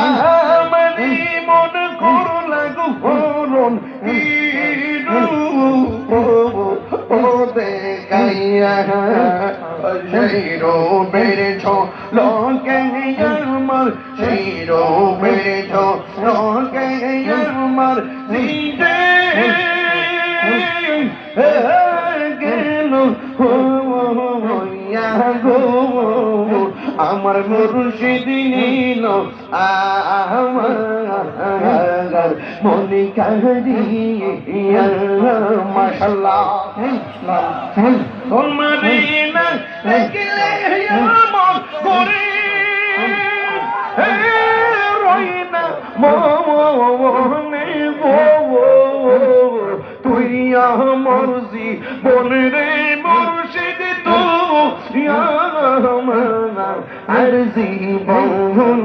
আমারি মন করো লাগু হরণ ও দেখাইয়া সেই রূপের ঝলকে আমার সেই রূপের ঝলকে আমার দিতে গেল হইয়া গো আমার মুর্শিদ নিল আমার মনে কারিয়া মাশাআল্লাহ তোমারে না দেখলে আমার করে রই না মনে গো তুই আমার জীবন রে মুর্শিদ তুই আমার আর জীবন